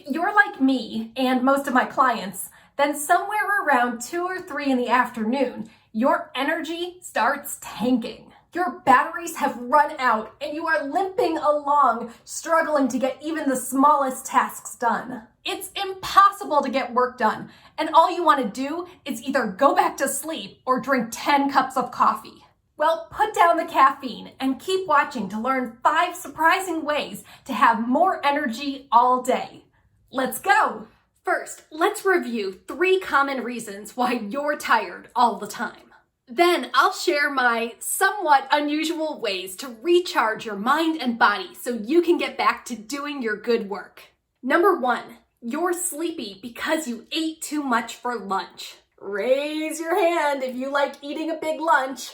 If you're like me and most of my clients, then somewhere around 2 or 3 in the afternoon, your energy starts tanking. Your batteries have run out and you are limping along, struggling to get even the smallest tasks done. It's impossible to get work done, and all you want to do is either go back to sleep or drink 10 cups of coffee. Well, put down the caffeine and keep watching to learn 5 surprising ways to have more energy all day. Let's go! First, let's review 3 common reasons why you're tired all the time. Then I'll share my somewhat unusual ways to recharge your mind and body so you can get back to doing your good work. Number 1, you're sleepy because you ate too much for lunch. Raise your hand if you like eating a big lunch.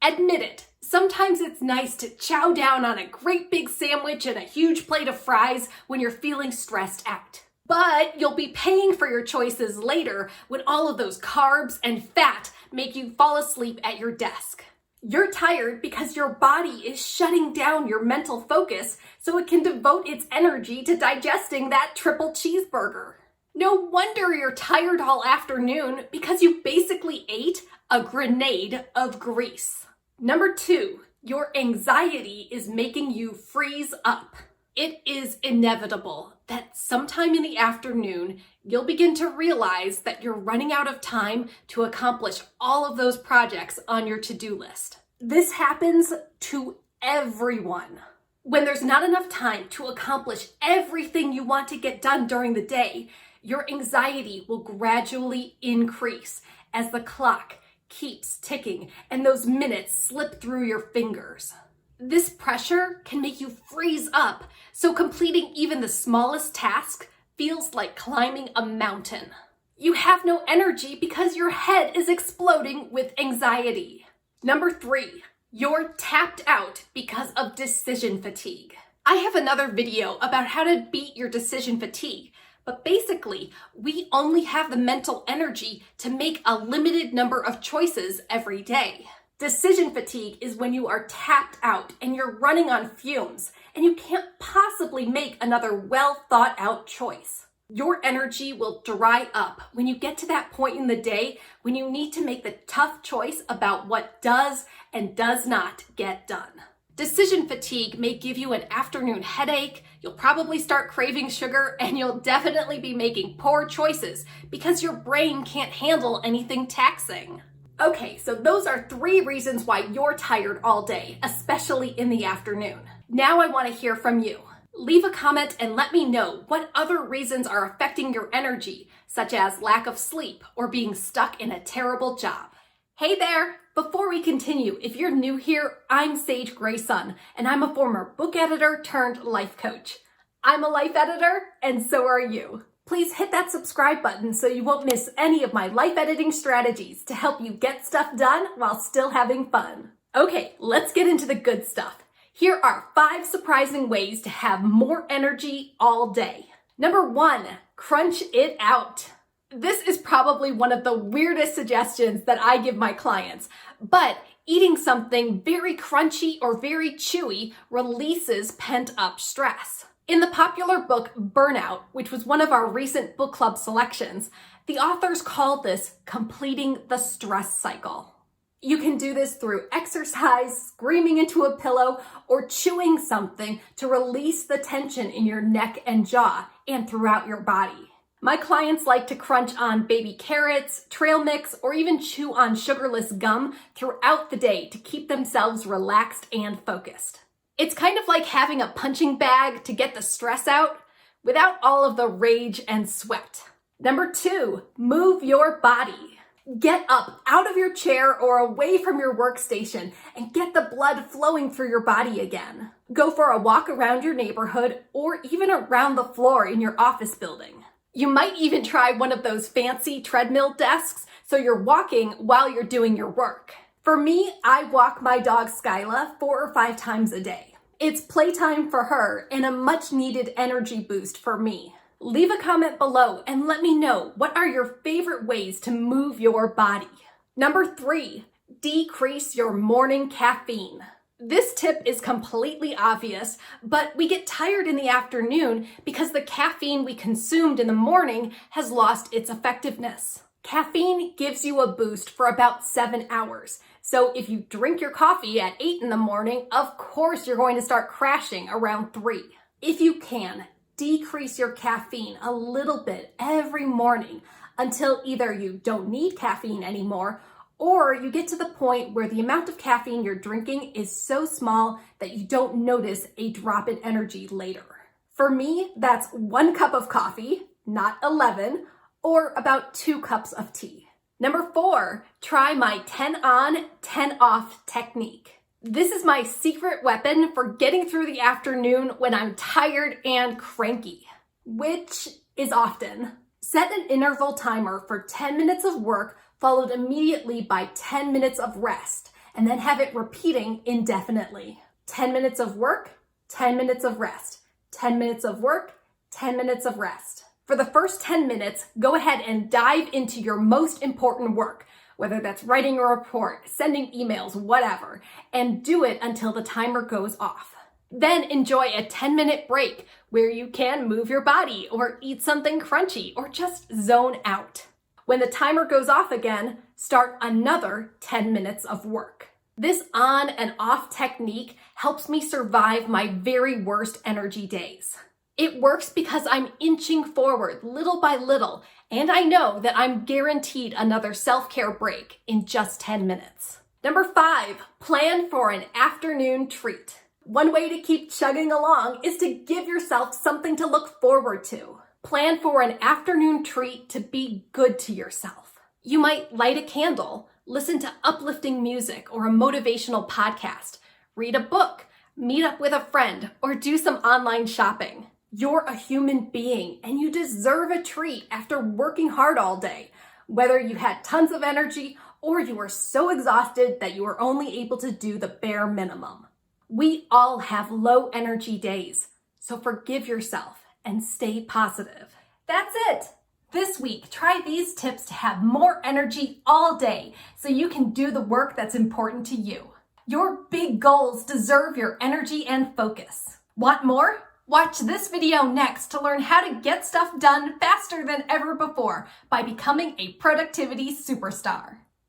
Admit it, sometimes it's nice to chow down on a great big sandwich and a huge plate of fries when you're feeling stressed out. But you'll be paying for your choices later when all of those carbs and fat make you fall asleep at your desk. You're tired because your body is shutting down your mental focus so it can devote its energy to digesting that triple cheeseburger. No wonder you're tired all afternoon because you basically ate a grenade of grease. Number 2, your anxiety is making you freeze up. It is inevitable that sometime in the afternoon, you'll begin to realize that you're running out of time to accomplish all of those projects on your to-do list. This happens to everyone. When there's not enough time to accomplish everything you want to get done during the day, your anxiety will gradually increase as the clock keeps ticking and those minutes slip through your fingers. This pressure can make you freeze up, so completing even the smallest task feels like climbing a mountain. You have no energy because your head is exploding with anxiety. Number 3, you're tapped out because of decision fatigue. I have another video about how to beat your decision fatigue, but basically, we only have the mental energy to make a limited number of choices every day. Decision fatigue is when you are tapped out and you're running on fumes and you can't possibly make another well thought out choice. Your energy will dry up when you get to that point in the day when you need to make the tough choice about what does and does not get done. Decision fatigue may give you an afternoon headache, you'll probably start craving sugar, and you'll definitely be making poor choices because your brain can't handle anything taxing. Okay, so those are 3 reasons why you're tired all day, especially in the afternoon. Now I want to hear from you. Leave a comment and let me know what other reasons are affecting your energy, such as lack of sleep or being stuck in a terrible job. Hey there! Before we continue, if you're new here, I'm Sage Grayson, and I'm a former book editor turned life coach. I'm a life editor, and so are you. Please hit that subscribe button so you won't miss any of my life editing strategies to help you get stuff done while still having fun. Okay, let's get into the good stuff. Here are 5 surprising ways to have more energy all day. Number 1, crunch it out. This is probably one of the weirdest suggestions that I give my clients, but eating something very crunchy or very chewy releases pent-up stress. In the popular book Burnout, which was one of our recent book club selections, the authors called this completing the stress cycle. You can do this through exercise, screaming into a pillow, or chewing something to release the tension in your neck and jaw and throughout your body. My clients like to crunch on baby carrots, trail mix, or even chew on sugarless gum throughout the day to keep themselves relaxed and focused. It's kind of like having a punching bag to get the stress out without all of the rage and sweat. Number 2, move your body. Get up out of your chair or away from your workstation and get the blood flowing through your body again. Go for a walk around your neighborhood or even around the floor in your office building. You might even try one of those fancy treadmill desks so you're walking while you're doing your work. For me, I walk my dog Skyla 4 or 5 times a day. It's playtime for her and a much needed energy boost for me. Leave a comment below and let me know what are your favorite ways to move your body. Number 3, decrease your morning caffeine. This tip is completely obvious, but we get tired in the afternoon because the caffeine we consumed in the morning has lost its effectiveness. Caffeine gives you a boost for about 7 hours. So if you drink your coffee at 8 in the morning, of course you're going to start crashing around 3. If you can, decrease your caffeine a little bit every morning until either you don't need caffeine anymore or you get to the point where the amount of caffeine you're drinking is so small that you don't notice a drop in energy later. For me, that's 1 cup of coffee, not 11, or about 2 cups of tea. Number 4, try my 10 on, 10 off technique. This is my secret weapon for getting through the afternoon when I'm tired and cranky, which is often. Set an interval timer for 10 minutes of work followed immediately by 10 minutes of rest, and then have it repeating indefinitely. 10 minutes of work, 10 minutes of rest, 10 minutes of work, 10 minutes of rest. For the first 10 minutes, go ahead and dive into your most important work, whether that's writing a report, sending emails, whatever, and do it until the timer goes off. Then enjoy a 10-minute break where you can move your body or eat something crunchy or just zone out. When the timer goes off again, start another 10 minutes of work. This on and off technique helps me survive my very worst energy days. It works because I'm inching forward little by little, and I know that I'm guaranteed another self-care break in just 10 minutes. Number 5, plan for an afternoon treat. One way to keep chugging along is to give yourself something to look forward to. Plan for an afternoon treat to be good to yourself. You might light a candle, listen to uplifting music or a motivational podcast, read a book, meet up with a friend, or do some online shopping. You're a human being and you deserve a treat after working hard all day, whether you had tons of energy or you were so exhausted that you were only able to do the bare minimum. We all have low energy days, so forgive yourself and stay positive. That's it. This week, try these tips to have more energy all day so you can do the work that's important to you. Your big goals deserve your energy and focus. Want more? Watch this video next to learn how to get stuff done faster than ever before by becoming a productivity superstar.